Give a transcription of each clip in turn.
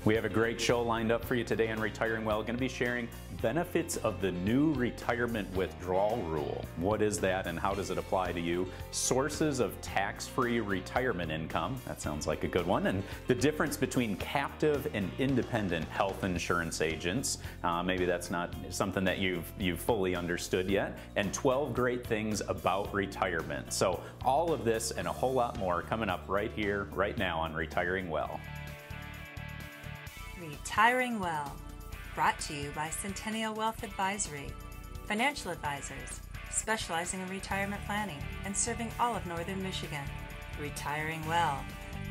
We have a great show lined up for you today on Retiring Well. Going to be sharing benefits of the new Retirement Withdrawal Rule. What is that and how does it apply to you? Sources of tax-free retirement income. That sounds like a good one. And the difference between captive and independent health insurance agents. Maybe that's not something that you've fully understood yet. And 12 great things about retirement. So all of this and a whole lot more coming up right here, right now on Retiring Well. Retiring Well, brought to you by Centennial Wealth Advisory, financial advisors specializing in retirement planning and serving all of Northern Michigan. Retiring Well,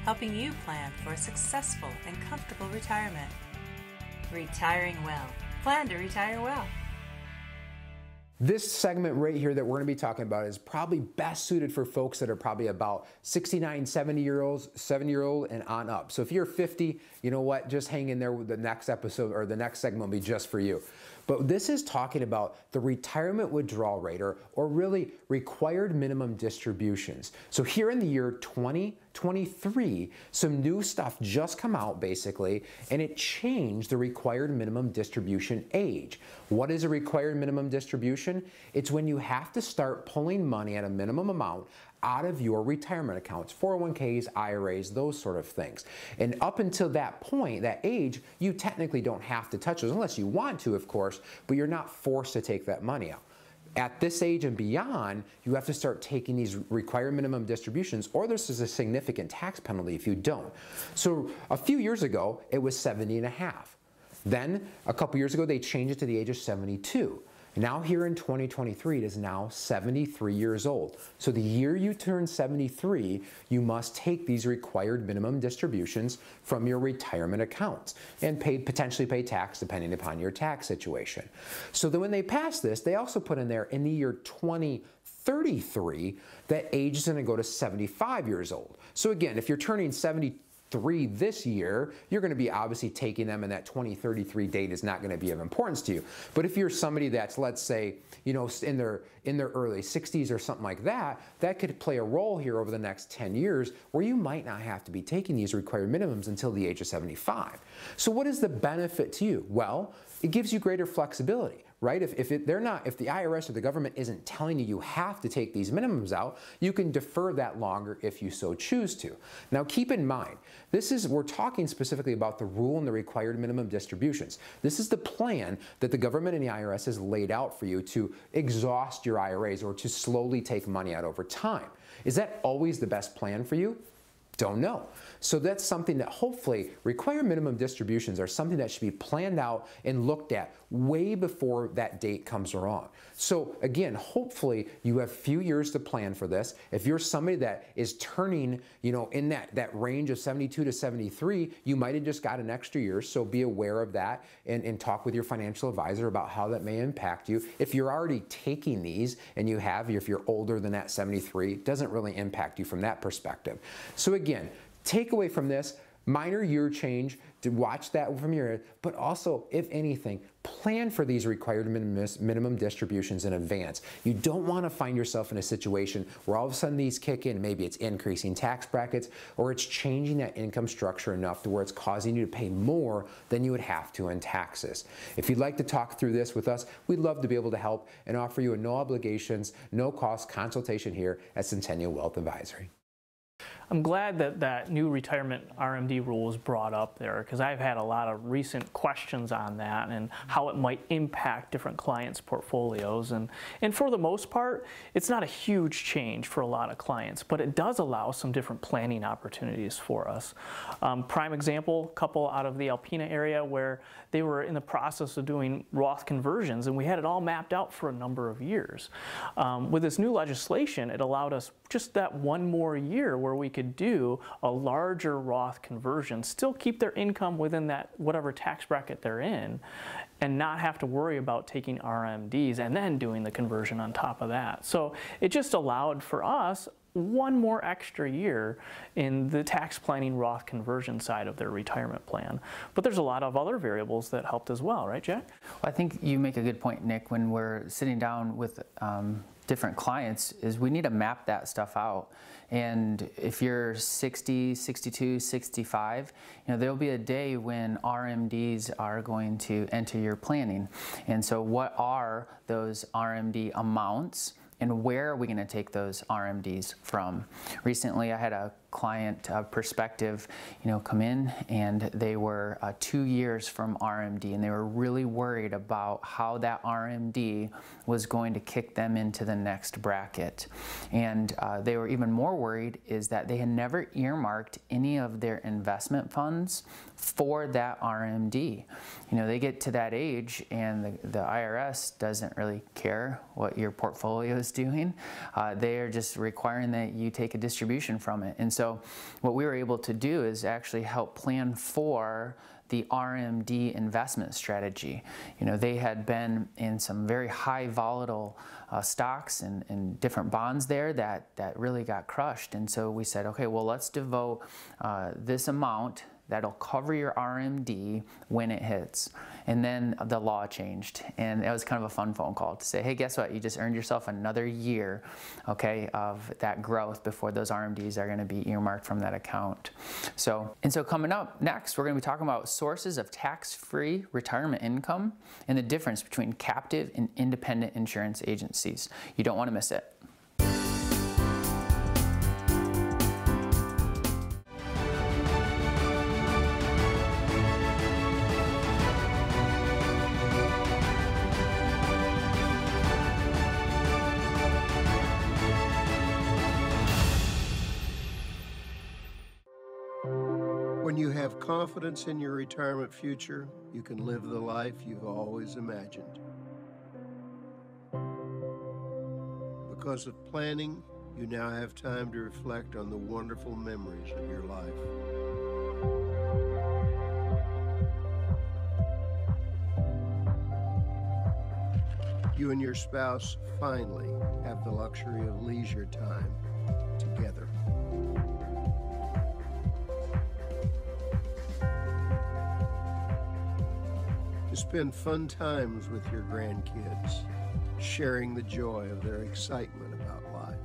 helping you plan for a successful and comfortable retirement. Retiring Well, plan to retire well. This segment right here that we're going to be talking about is probably best suited for folks that are probably about 69, 70-year-old and on up. So if you're 50, you know what, just hang in there with the next episode or the next segment will be just for you. But this is talking about the retirement withdrawal rate or really required minimum distributions. So here in the year 2023, some new stuff just come out basically, and it changed the required minimum distribution age. What is a required minimum distribution? It's when you have to start pulling money at a minimum amount out of your retirement accounts, 401ks, IRAs, those sort of things. And up until that point, that age, you technically don't have to touch those unless you want to, of course, but you're not forced to take that money out. At this age and beyond, you have to start taking these required minimum distributions, or there's a significant tax penalty if you don't. So a few years ago, it was 70 and a half. Then a couple years ago, they changed it to the age of 72. Now here in 2023, it is now 73 years old. So the year you turn 73, you must take these required minimum distributions from your retirement accounts and potentially pay tax depending upon your tax situation. So then when they passed this, they also put in there in the year 2033, that age is going to go to 75 years old. So again, if you're turning 73 this year, you're going to be obviously taking them, and that 2033 date is not going to be of importance to you. But if you're somebody that's, let's say, you know, in their early 60s or something like that, that could play a role here over the next 10 years where you might not have to be taking these required minimums until the age of 75. So what is the benefit to you? Well, it gives you greater flexibility, right? If the IRS or the government isn't telling you you have to take these minimums out, you can defer that longer if you so choose to. Now keep in mind, we're talking specifically about the rule and the required minimum distributions. This is the plan that the government and the IRS has laid out for you to exhaust your IRAs or to slowly take money out over time. Is that always the best plan for you? Don't know. So that's something that hopefully required minimum distributions are something that should be planned out and looked at way before that date comes around. So again, hopefully you have a few years to plan for this. If you're somebody that is turning, you know, in that range of 72 to 73, you might have just got an extra year. So be aware of that and talk with your financial advisor about how that may impact you. If you're already taking these and if you're older than that 73, it doesn't really impact you from that perspective. So again, takeaway from this, minor year change, to watch that from your, but also, if anything, plan for these required minimum distributions in advance. You don't want to find yourself in a situation where all of a sudden these kick in, maybe it's increasing tax brackets, or it's changing that income structure enough to where it's causing you to pay more than you would have to in taxes. If you'd like to talk through this with us, we'd love to be able to help and offer you a no obligations, no cost consultation here at Centennial Wealth Advisory. I'm glad that that new retirement RMD rule was brought up there, because I've had a lot of recent questions on that and how it might impact different clients' portfolios. And for the most part, it's not a huge change for a lot of clients, but it does allow some different planning opportunities for us. Prime example, couple out of the Alpena area where they were in the process of doing Roth conversions, and we had it all mapped out for a number of years. With this new legislation, it allowed us just that one more year where we could do a larger Roth conversion, still keep their income within that whatever tax bracket they're in, and not have to worry about taking RMDs and then doing the conversion on top of that. So it just allowed for us one more extra year in the tax planning Roth conversion side of their retirement plan. But there's a lot of other variables that helped as well, right, Jack? Well, I think you make a good point, Nick, when we're sitting down with different clients is we need to map that stuff out. And if you're 60, 62, 65, there'll be a day when RMDs are going to enter your planning. And so what are those RMD amounts? And where are we going to take those RMDs from? Recently, I had a client perspective, come in, and they were 2 years from RMD, and they were really worried about how that RMD was going to kick them into the next bracket. And they were even more worried is that they had never earmarked any of their investment funds for that RMD. They get to that age, and the IRS doesn't really care what your portfolio is doing. They are just requiring that you take a distribution from it. And so what we were able to do is actually help plan for the RMD investment strategy. They had been in some very high volatile stocks and different bonds there that really got crushed. And so we said, okay, well, let's devote this amount that'll cover your RMD when it hits. And then the law changed, and it was kind of a fun phone call to say, hey, guess what? You just earned yourself another year, okay, of that growth before those RMDs are going to be earmarked from that account. So coming up next, we're going to be talking about sources of tax-free retirement income and the difference between captive and independent insurance agencies. You don't want to miss it. When you have confidence in your retirement future, you can live the life you've always imagined. Because of planning, you now have time to reflect on the wonderful memories of your life. You and your spouse finally have the luxury of leisure time together. To spend fun times with your grandkids, sharing the joy of their excitement about life.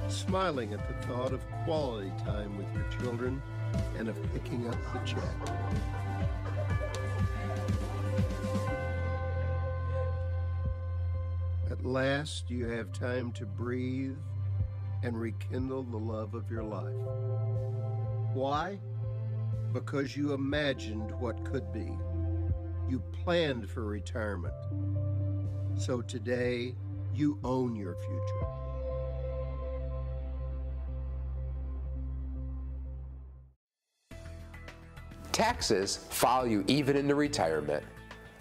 Smiling at the thought of quality time with your children and of picking up the check. At last, you have time to breathe and rekindle the love of your life. Why? Because you imagined what could be. You planned for retirement. So today, you own your future. Taxes follow you even into retirement.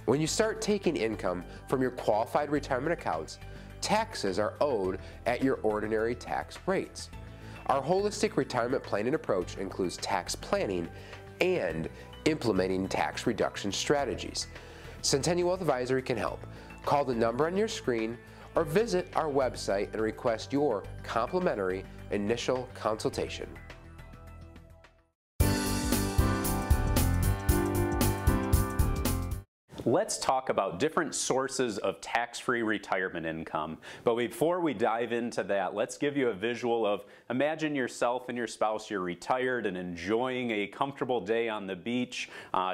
When you start taking income from your qualified retirement accounts, taxes are owed at your ordinary tax rates. Our holistic retirement planning approach includes tax planning and implementing tax reduction strategies. Centennial Wealth Advisory can help. Call the number on your screen or visit our website and request your complimentary initial consultation. Let's talk about different sources of tax-free retirement income. But before we dive into that, let's give you a visual of, imagine yourself and your spouse, you're retired and enjoying a comfortable day on the beach,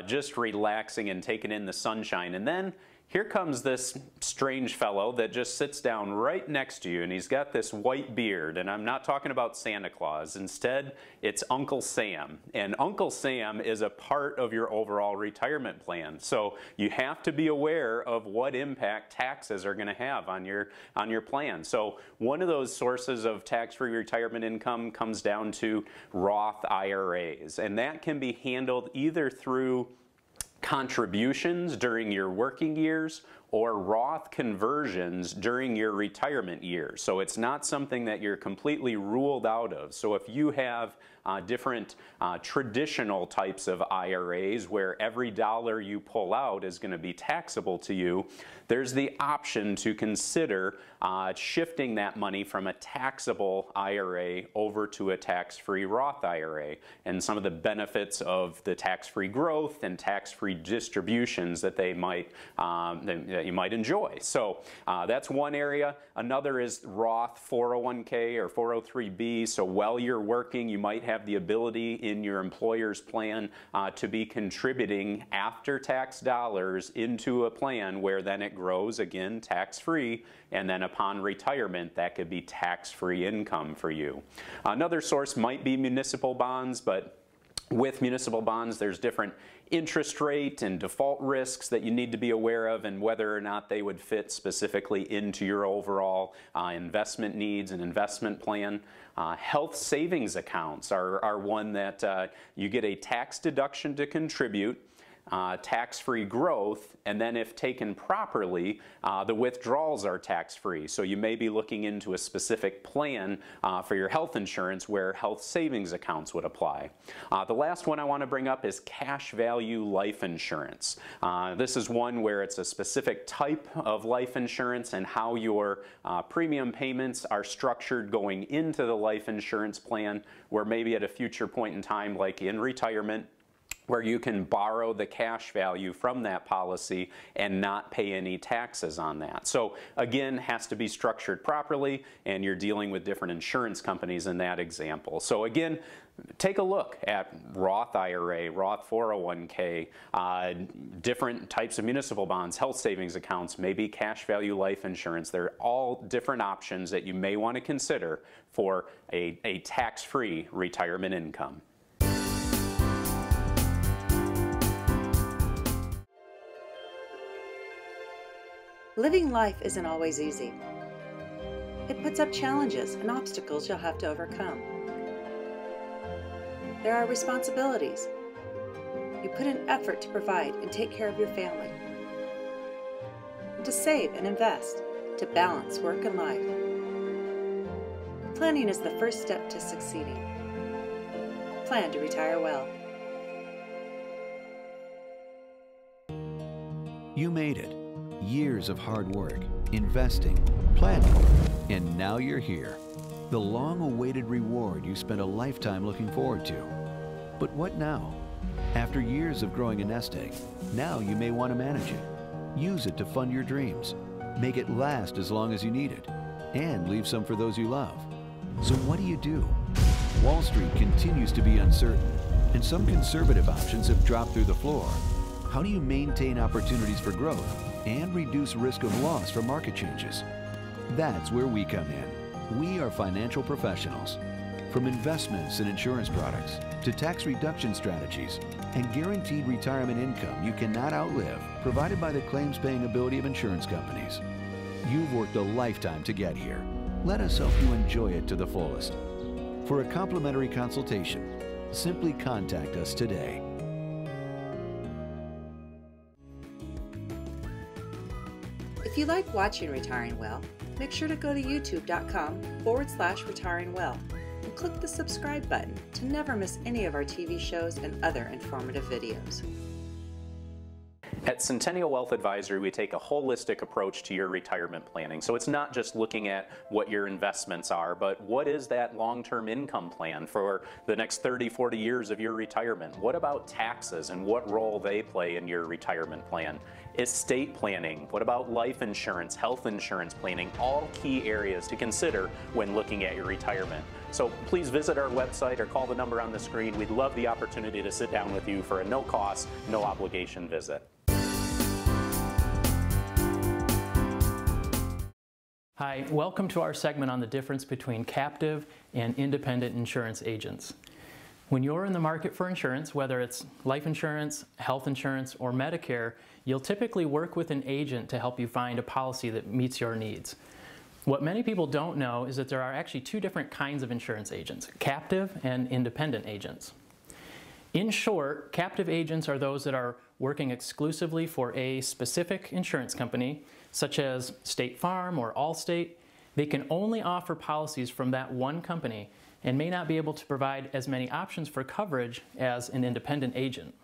just relaxing and taking in the sunshine. And then here comes this strange fellow that just sits down right next to you, and he's got this white beard, and I'm not talking about Santa Claus. Instead, it's Uncle Sam, and Uncle Sam is a part of your overall retirement plan. So you have to be aware of what impact taxes are going to have on your plan. So one of those sources of tax-free retirement income comes down to Roth IRAs, and that can be handled either through contributions during your working years or Roth conversions during your retirement years. So it's not something that you're completely ruled out of. So if you have different traditional types of IRAs where every dollar you pull out is going to be taxable to you, there's the option to consider shifting that money from a taxable IRA over to a tax-free Roth IRA, and some of the benefits of the tax-free growth and tax-free distributions that they might that you might enjoy. So that's one area. Another is Roth 401k or 403b. So while you're working, you might have the ability in your employer's plan to be contributing after-tax dollars into a plan where then it grows, again, tax-free, and then upon retirement, that could be tax-free income for you. Another source might be municipal bonds, but with municipal bonds, there's different interest rate and default risks that you need to be aware of, and whether or not they would fit specifically into your overall investment needs and investment plan. Health savings accounts are one that you get a tax deduction to contribute, tax-free growth, and then if taken properly, the withdrawals are tax-free. So you may be looking into a specific plan for your health insurance where health savings accounts would apply. The last one I want to bring up is cash value life insurance. This is one where it's a specific type of life insurance and how your premium payments are structured going into the life insurance plan, where maybe at a future point in time, like in retirement, where you can borrow the cash value from that policy and not pay any taxes on that. So again, has to be structured properly, and you're dealing with different insurance companies in that example. So again, take a look at Roth IRA, Roth 401k, different types of municipal bonds, health savings accounts, maybe cash value life insurance. They're all different options that you may want to consider for a tax-free retirement income. Living life isn't always easy. It puts up challenges and obstacles you'll have to overcome. There are responsibilities. You put in effort to provide and take care of your family, and to save and invest, to balance work and life. Planning is the first step to succeeding. Plan to retire well. You made it. Years of hard work, investing, planning, and now you're here. The long-awaited reward you spent a lifetime looking forward to. But what now? After years of growing a nest egg, now you may want to manage it. Use it to fund your dreams. Make it last as long as you need it. And leave some for those you love. So what do? Wall Street continues to be uncertain, and some conservative options have dropped through the floor. How do you maintain opportunities for growth and reduce risk of loss from market changes? That's where we come in. We are financial professionals. From investments and insurance products to tax reduction strategies and guaranteed retirement income you cannot outlive, provided by the claims-paying ability of insurance companies. You've worked a lifetime to get here. Let us help you enjoy it to the fullest. For a complimentary consultation, simply contact us today. If you like watching Retiring Well, make sure to go to youtube.com/retiringwell and click the subscribe button to never miss any of our TV shows and other informative videos. At Centennial Wealth Advisory, we take a holistic approach to your retirement planning. So it's not just looking at what your investments are, but what is that long-term income plan for the next 30, 40 years of your retirement? What about taxes and what role they play in your retirement plan? Estate planning, what about life insurance, health insurance planning, all key areas to consider when looking at your retirement. So please visit our website or call the number on the screen. We'd love the opportunity to sit down with you for a no-cost, no-obligation visit. Hi, welcome to our segment on the difference between captive and independent insurance agents. When you're in the market for insurance, whether it's life insurance, health insurance, or Medicare, you'll typically work with an agent to help you find a policy that meets your needs. What many people don't know is that there are actually two different kinds of insurance agents, captive and independent agents. In short, captive agents are those that are working exclusively for a specific insurance company, such as State Farm or Allstate. They can only offer policies from that one company and may not be able to provide as many options for coverage as an independent agent.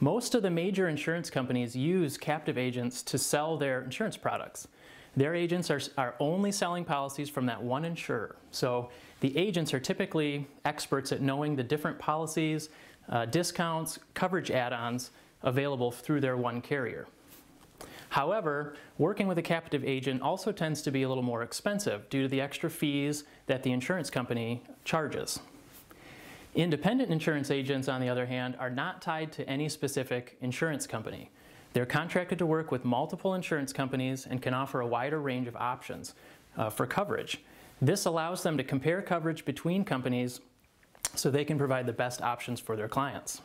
Most of the major insurance companies use captive agents to sell their insurance products. Their agents are only selling policies from that one insurer. So the agents are typically experts at knowing the different policies, discounts, coverage add-ons available through their one carrier. However, working with a captive agent also tends to be a little more expensive due to the extra fees that the insurance company charges. Independent insurance agents, on the other hand, are not tied to any specific insurance company. They're contracted to work with multiple insurance companies and can offer a wider range of options for coverage. This allows them to compare coverage between companies so they can provide the best options for their clients.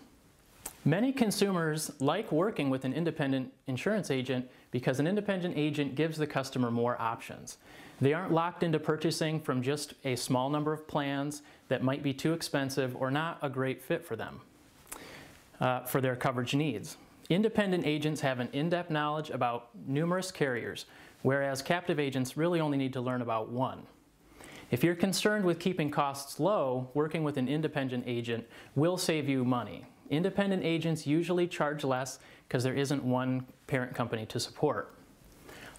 Many consumers like working with an independent insurance agent because an independent agent gives the customer more options. They aren't locked into purchasing from just a small number of plans that might be too expensive or not a great fit for them, for their coverage needs. Independent agents have an in-depth knowledge about numerous carriers, whereas captive agents really only need to learn about one. If you're concerned with keeping costs low, working with an independent agent will save you money. Independent agents usually charge less because there isn't one parent company to support.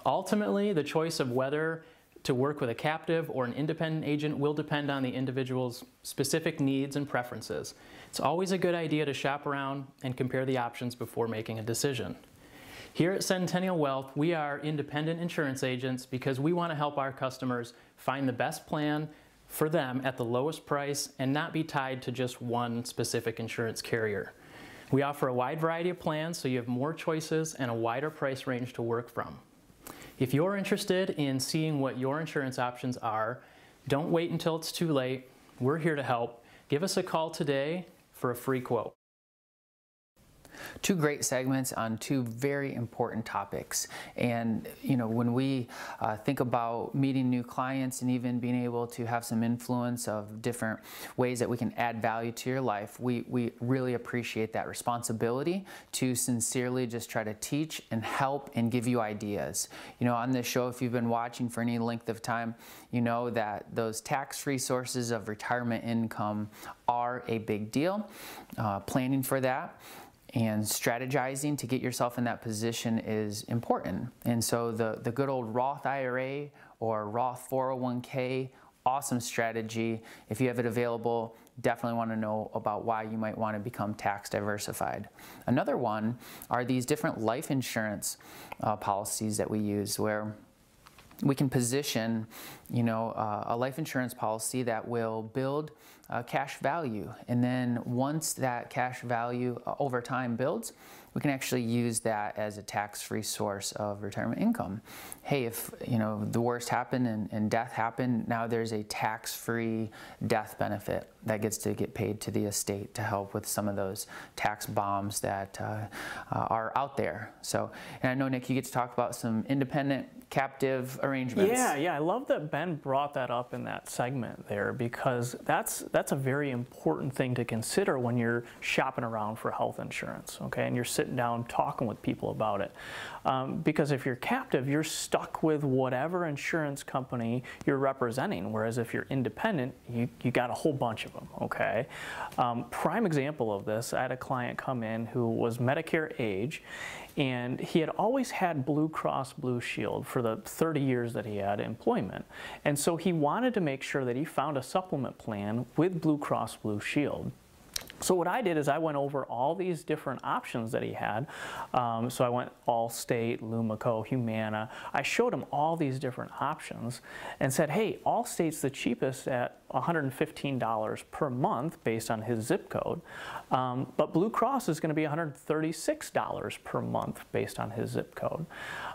Ultimately, the choice of whether to work with a captive or an independent agent will depend on the individual's specific needs and preferences. It's always a good idea to shop around and compare the options before making a decision. Here at Centennial Wealth, we are independent insurance agents because we want to help our customers find the best plan for them at the lowest price and not be tied to just one specific insurance carrier. We offer a wide variety of plans so you have more choices and a wider price range to work from. If you're interested in seeing what your insurance options are, don't wait until it's too late. We're here to help. Give us a call today for a free quote. Two great segments on two very important topics. And when we think about meeting new clients and even being able to have some influence of different ways that we can add value to your life, we really appreciate that responsibility to sincerely just try to teach and help and give you ideas. On this show, if you've been watching for any length of time, you know that those tax-free sources of retirement income are a big deal. Planning for that and strategizing to get yourself in that position is important. And so the good old Roth IRA or Roth 401k, awesome strategy. If you have it available, definitely want to know about why you might want to become tax diversified. Another one are these different life insurance policies that we use where we can position, a life insurance policy that will build cash value. And then once that cash value over time builds, we can actually use that as a tax-free source of retirement income. Hey, if the worst happened and death happened, now there's a tax-free death benefit that gets to get paid to the estate to help with some of those tax bombs that are out there. So, and I know, Nick, you get to talk about some independent captive arrangements. Yeah, I love that Ben brought that up in that segment there because that's a very important thing to consider when you're shopping around for health insurance, okay, and you're sitting down talking with people about it. Because if you're captive, you're stuck with whatever insurance company you're representing, whereas if you're independent, you got a whole bunch of them, okay? Prime example of this, I had a client come in who was Medicare age, and he had always had Blue Cross Blue Shield for the 30 years that he had employment. And so he wanted to make sure that he found a supplement plan with Blue Cross Blue Shield. So what I did is I went over all these different options that he had. So I went Allstate, Lumico, Humana. I showed him all these different options and said, hey, Allstate's the cheapest at $115 per month based on his zip code. But Blue Cross is going to be $136 per month based on his zip code.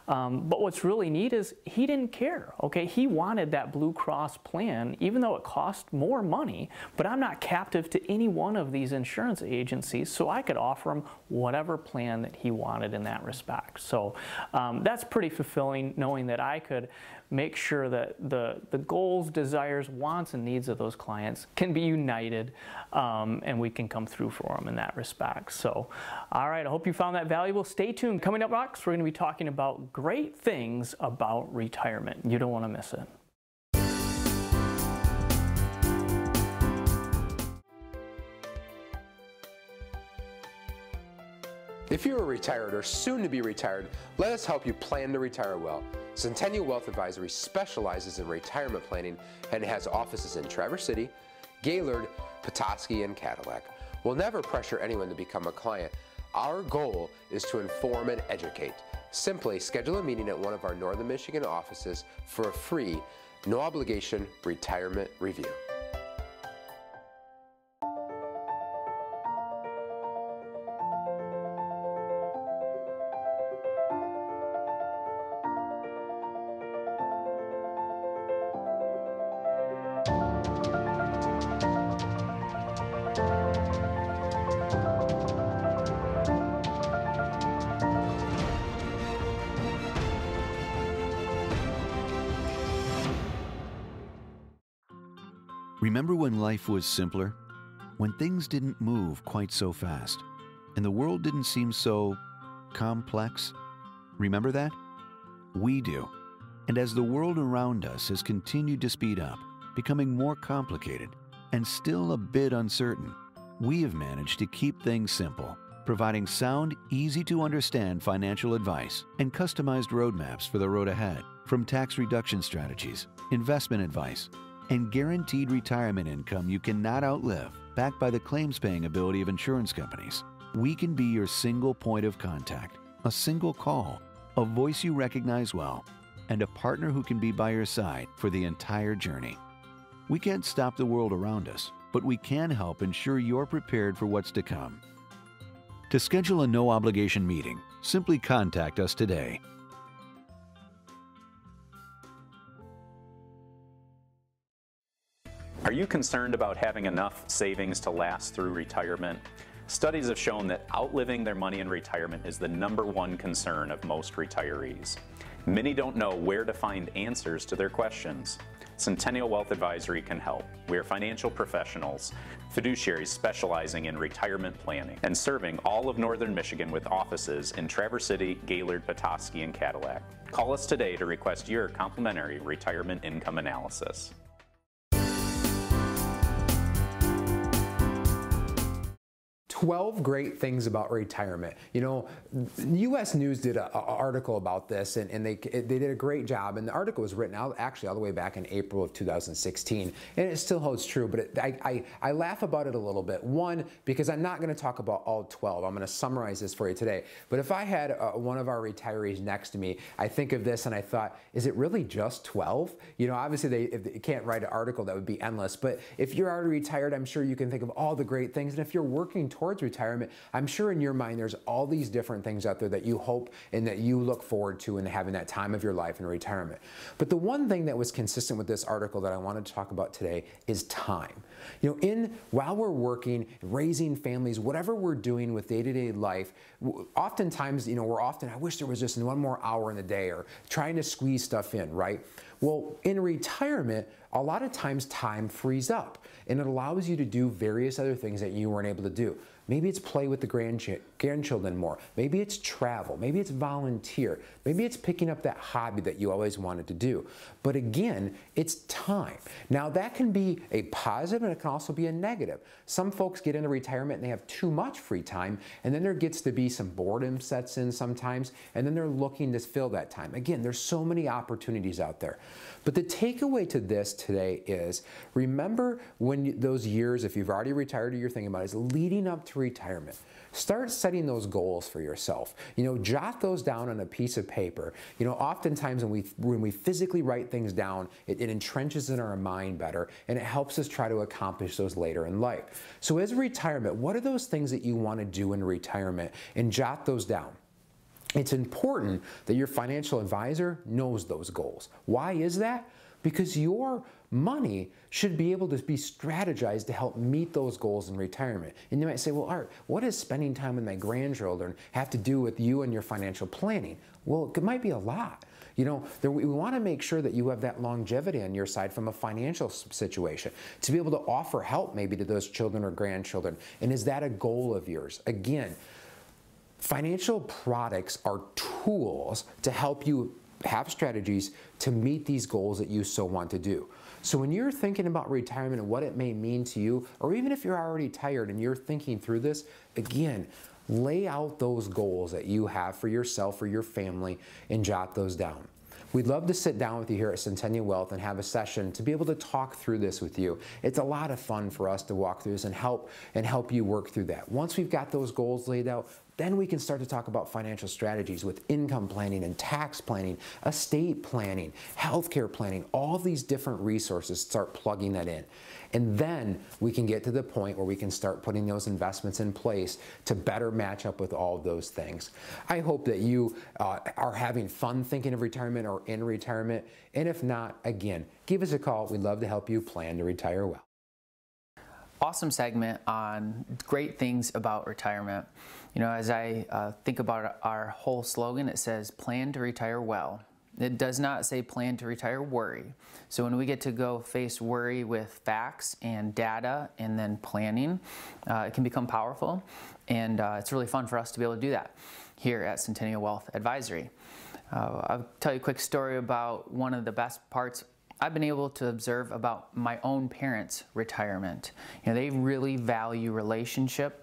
But what's really neat is he didn't care, okay? He wanted that Blue Cross plan, even though it cost more money, but I'm not captive to any one of these insurance agencies, so I could offer him whatever plan that he wanted in that respect. So that's pretty fulfilling, knowing that I could make sure that the goals, desires, wants, and needs of those clients can be united, and we can come through for them in that respect. So, all right, I hope you found that valuable. Stay tuned. Coming up next, we're going to be talking about great things about retirement. You don't want to miss it. If you are retired or soon to be retired, let us help you plan to retire well. Centennial Wealth Advisory specializes in retirement planning and has offices in Traverse City, Gaylord, Petoskey, and Cadillac. We'll never pressure anyone to become a client. Our goal is to inform and educate. Simply schedule a meeting at one of our Northern Michigan offices for a free, no obligation retirement review. Remember when life was simpler? When things didn't move quite so fast, and the world didn't seem so complex? Remember that? We do. And as the world around us has continued to speed up, becoming more complicated, and still a bit uncertain, we have managed to keep things simple, providing sound, easy-to-understand financial advice and customized roadmaps for the road ahead, from tax reduction strategies, investment advice, and guaranteed retirement income you cannot outlive, backed by the claims-paying ability of insurance companies. We can be your single point of contact, a single call, a voice you recognize well, and a partner who can be by your side for the entire journey. We can't stop the world around us, but we can help ensure you're prepared for what's to come. To schedule a no-obligation meeting, simply contact us today. Are you concerned about having enough savings to last through retirement? Studies have shown that outliving their money in retirement is the #1 concern of most retirees. Many don't know where to find answers to their questions. Centennial Wealth Advisory can help. We are financial professionals, fiduciaries specializing in retirement planning and serving all of Northern Michigan with offices in Traverse City, Gaylord, Petoskey, and Cadillac. Call us today to request your complimentary retirement income analysis. 12 great things about retirement. You know, U.S. News did an article about this, and they did a great job. And the article was written out actually all the way back in April of 2016, and it still holds true. But I laugh about it a little bit. One, because I'm not going to talk about all 12. I'm going to summarize this for you today. But if I had one of our retirees next to me, I think of this and I thought, is it really just 12? You know, obviously if they can't write an article, that would be endless. But if you're already retired, I'm sure you can think of all the great things. And if you're working towards retirement, I'm sure in your mind there's all these different things out there that you hope and that you look forward to in having that time of your life in retirement. But the one thing that was consistent with this article that I wanted to talk about today is time. You know, while we're working, raising families, whatever we're doing with day-to-day life, oftentimes, you know, I wish there was just one more hour in the day, or trying to squeeze stuff in, right? Well, in retirement, a lot of times time frees up and it allows you to do various other things that you weren't able to do. Maybe it's play with the grandchildren more. Maybe it's travel. Maybe it's volunteer. Maybe it's picking up that hobby that you always wanted to do. But again, it's time. Now that can be a positive and it can also be a negative. Some folks get into retirement and they have too much free time, and then there gets to be some boredom sets in sometimes, and then they're looking to fill that time. Again, there's so many opportunities out there. But the takeaway to this today is, remember when those years, if you've already retired or you're thinking about it, is leading up to retirement. Start setting those goals for yourself. You know, jot those down on a piece of paper. You know, oftentimes when we physically write things down, it entrenches in our mind better, and it helps us try to accomplish those later in life. So as retirement, what are those things that you want to do in retirement? And jot those down. It's important that your financial advisor knows those goals. Why is that? Because your money should be able to be strategized to help meet those goals in retirement. And you might say, well, Art, what does spending time with my grandchildren have to do with you and your financial planning? Well, it might be a lot. You know, we want to make sure that you have that longevity on your side from a financial situation to be able to offer help maybe to those children or grandchildren. And is that a goal of yours? Again, financial products are tools to help you have strategies to meet these goals that you so want to do. So when you're thinking about retirement and what it may mean to you, or even if you're already retired and you're thinking through this, again, lay out those goals that you have for yourself or your family and jot those down. We'd love to sit down with you here at Centennial Wealth and have a session to be able to talk through this with you. It's a lot of fun for us to walk through this and help you work through that. Once we've got those goals laid out, then we can start to talk about financial strategies with income planning and tax planning, estate planning, healthcare planning, all these different resources, start plugging that in. And then we can get to the point where we can start putting those investments in place to better match up with all of those things. I hope that you are having fun thinking of retirement or in retirement. And if not, again, give us a call. We'd love to help you plan to retire well. Awesome segment on great things about retirement. You know, as I think about our whole slogan, it says plan to retire well. It does not say plan to retire worry. So when we get to go face worry with facts and data and then planning, it can become powerful. And it's really fun for us to be able to do that here at Centennial Wealth Advisory. I'll tell you a quick story about one of the best parts I've been able to observe about my own parents' retirement. You know, they really value relationships,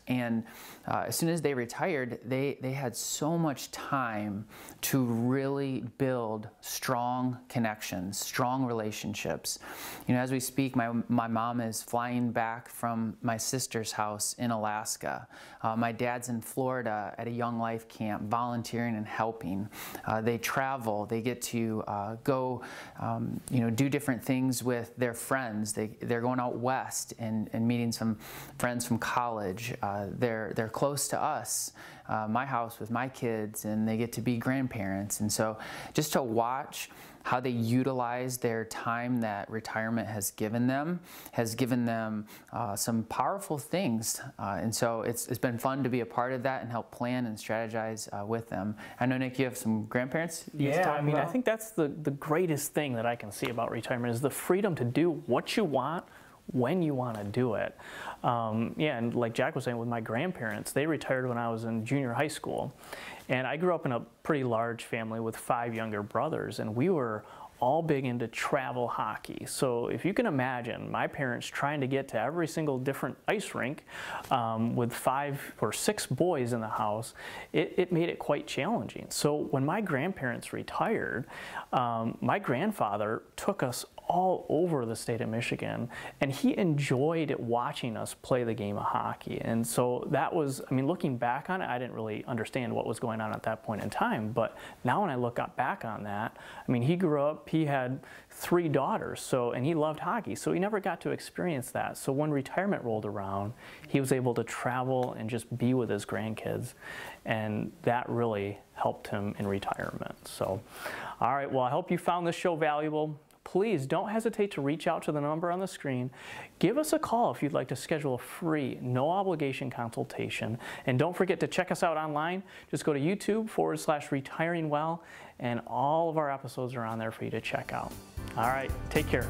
and as soon as they retired, they had so much time to really build strong connections, strong relationships. You know, as we speak, my mom is flying back from my sister's house in Alaska. My dad's in Florida at a Young Life camp, volunteering and helping. They travel, they get to go, you know, do different things with their friends. They're going out west and meeting some friends from college. They're close to us, my house with my kids, and they get to be grandparents. And so just to watch how they utilize their time that retirement has given them some powerful things. And so it's been fun to be a part of that and help plan and strategize with them. I know, Nick, you have some grandparents? Yeah, I mean, I think that's the greatest thing that I can see about retirement is the freedom to do what you want when you want to do it. Yeah, and like Jack was saying, with my grandparents, they retired when I was in junior high school. And I grew up in a pretty large family with 5 younger brothers, and we were all big into travel hockey. So if you can imagine my parents trying to get to every single different ice rink with 5 or 6 boys in the house, it made it quite challenging. So when my grandparents retired, my grandfather took us all over the state of Michigan, and he enjoyed watching us play the game of hockey. And so that was, I mean, looking back on it, I didn't really understand what was going on at that point in time, but now when I look back on that, I mean, he grew up, he had 3 daughters, and he loved hockey, so he never got to experience that. So when retirement rolled around, he was able to travel and just be with his grandkids, and that really helped him in retirement. So, all right, well, I hope you found this show valuable. Please don't hesitate to reach out to the number on the screen. Give us a call if you'd like to schedule a free, no obligation consultation. And don't forget to check us out online. Just go to YouTube/Retiring Well, and all of our episodes are on there for you to check out. All right, take care.